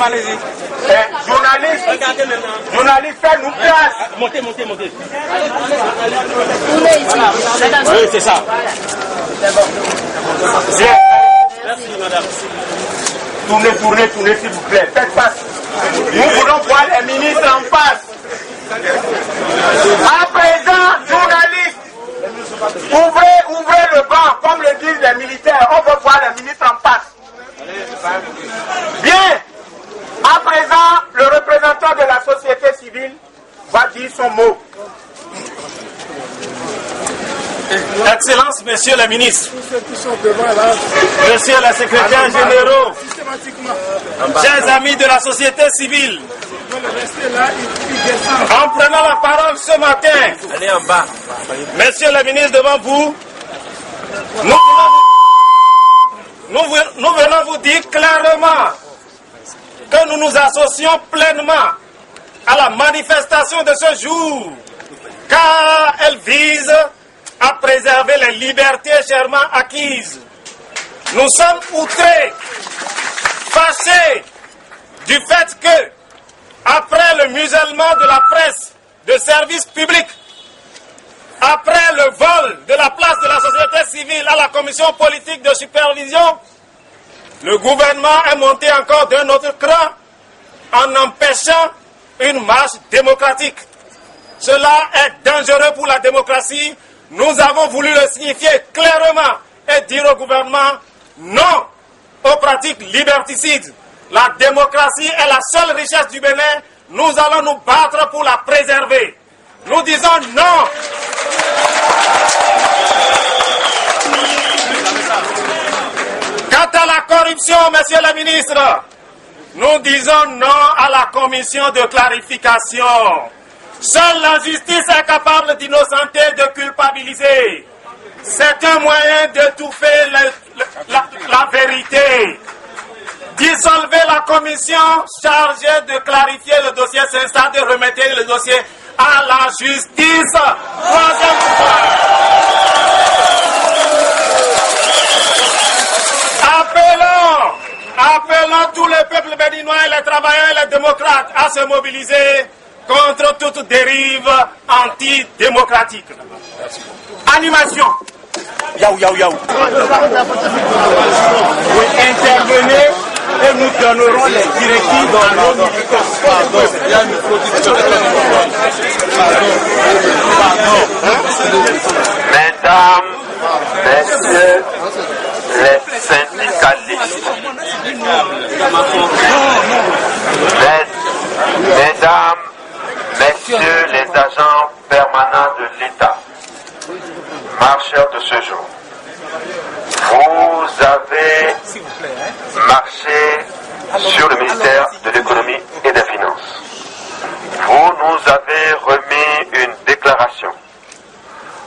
allez-y. Journaliste, fais-nous place. Montez. Oui, c'est ça. Merci, madame. Tournez, s'il vous plaît. Faites face. Nous voulons voir les ministres en face. À présent, journalistes, ouvrez le banc, comme le disent les militaires. On veut voir les ministres en face. Bien. À présent, le représentant de la société civile va dire son mot. Excellence, messieurs les ministres, messieurs les secrétaires généraux, chers amis de la société civile, en prenant la parole ce matin, messieurs les ministres devant vous, nous venons vous dire clairement que nous nous associons pleinement à la manifestation de ce jour, car elle vise à préserver les libertés chèrement acquises. Nous sommes outrés, fâchés du fait que, après le musellement de la presse de service public, après le vol de la place de la société civile à la commission politique de supervision, le gouvernement est monté encore d'un autre cran en empêchant une marche démocratique. Cela est dangereux pour la démocratie. Nous avons voulu le signifier clairement et dire au gouvernement non aux pratiques liberticides. La démocratie est la seule richesse du Bénin. Nous allons nous battre pour la préserver. Nous disons non. Quant à la corruption, messieurs les ministres, nous disons non à la commission de clarification. Seule la justice est capable d'innocenter, de culpabiliser. C'est un moyen d'étouffer la vérité. Dissolvez la commission chargée de clarifier le dossier Sinsat et remettez le dossier à la justice. Troisième fois. Appelons tous les peuples béninois et les travailleurs et les démocrates à se mobiliser contre toute dérive antidémocratique. Animation. Yaou. Vous intervenez et nous donnerons les directives dans nos Mesdames, messieurs les syndicalistes, mesdames, messieurs les agents permanents de l'État, marcheurs de ce jour, vous avez marché sur le ministère de l'économie et des finances. Vous nous avez remis une déclaration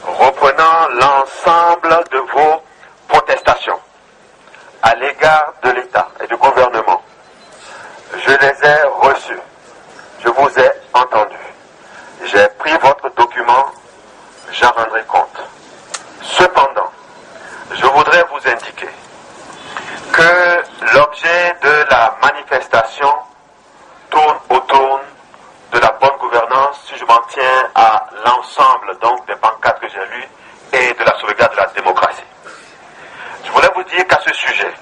reprenant l'ensemble de vos protestations à l'égard de l'État et du gouvernement. Je les ai reçues. Je vous ai entendu. J'ai pris votre document. J'en rendrai compte. Cependant, je voudrais vous indiquer que l'objet de la manifestation tourne autour de la bonne gouvernance, si je m'en tiens à l'ensemble donc des pancartes que j'ai lues, et de la sauvegarde de la démocratie. Je voulais vous dire qu'à ce sujet,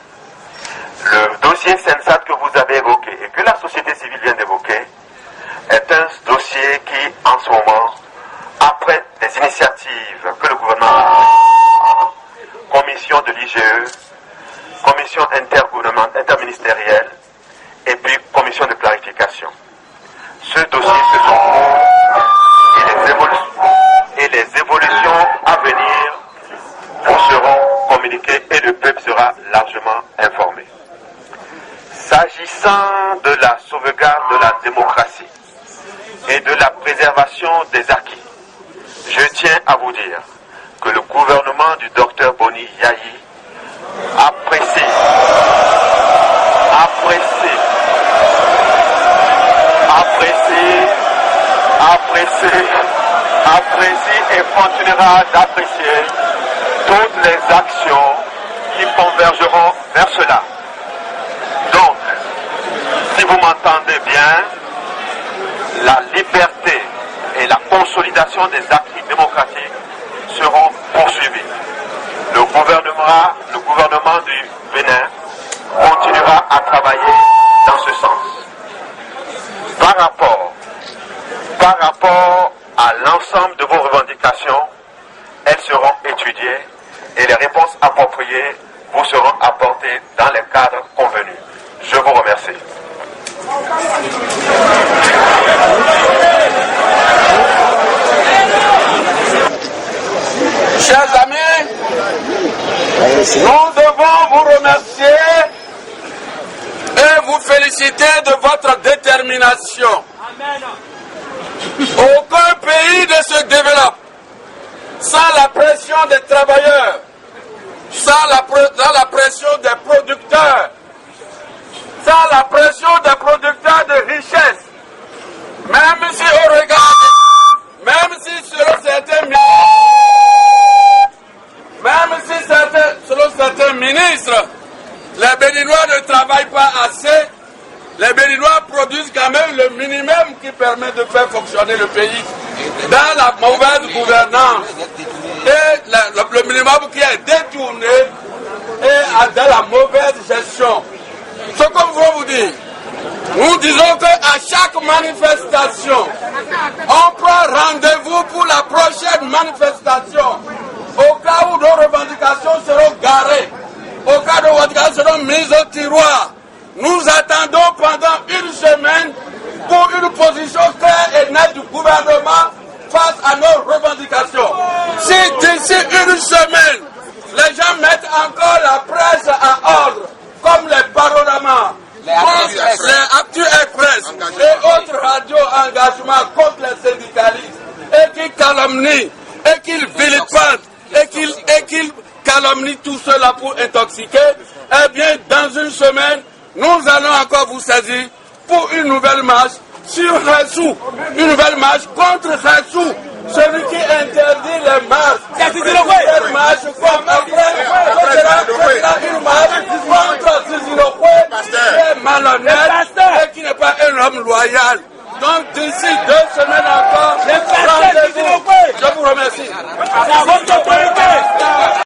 le dossier Sinsat que vous avez évoqué et que la société civile vient d'évoquer est un dossier qui, en ce moment, après des initiatives que le gouvernement a prises, commission de l'IGE, commission interministérielle et puis commission de clarification. Ce dossier se sont cours et les évolutions à venir vous seront communiquées et le peuple sera largement informé. S'agissant de la sauvegarde de la démocratie et de la préservation des acquis, je tiens à vous dire que le gouvernement du docteur Boni Yayi apprécie et continuera d'apprécier toutes les actions qui convergeront vers cela. Donc, Si vous m'entendez bien, la liberté et la consolidation des acquis démocratiques seront poursuivis. Le gouvernement du Bénin continuera à travailler dans ce sens. Par rapport à l'ensemble de vos revendications, elles seront étudiées et les réponses appropriées vous seront apportées dans les cadres convenus. Je vous remercie. Chers amis, nous devons vous remercier et vous féliciter de votre détermination. Aucun pays ne se développe sans la pression des travailleurs, sans la pression des producteurs, sans la pression des producteurs de richesse. Même si on regarde, même si selon certains ministres, les Béninois ne travaillent pas assez, les Béninois produisent quand même le minimum qui permet de faire fonctionner le pays dans la mauvaise gouvernance et le minimum qui est détourné et dans la mauvaise gestion. Ce que nous voulons vous dire, nous disons qu'à chaque manifestation, on prend rendez-vous pour la prochaine manifestation. Au cas où nos revendications seront garées, au cas où nos revendications seront mises au tiroir, nous attendons pendant une semaine pour une position claire et nette du gouvernement face à nos revendications. Si d'ici une semaine, les gens mettent encore la presse à ordre, comme les panoramas, les Actu Express et autres radios engagement contre les syndicalistes, et qu'ils calomnient, et qu'ils vilipendent, et qu'ils calomnient tout cela pour intoxiquer, eh bien, dans une semaine, nous allons encore vous saisir pour une nouvelle marche sur Khassou, une nouvelle marche contre Khassou, celui qui interdit les marches. Une marche comme après une marche contre Zizinokwe, qui est malhonnête et qui n'est pas un homme loyal. Donc d'ici 2 semaines encore, rendez-vous. Je vous remercie.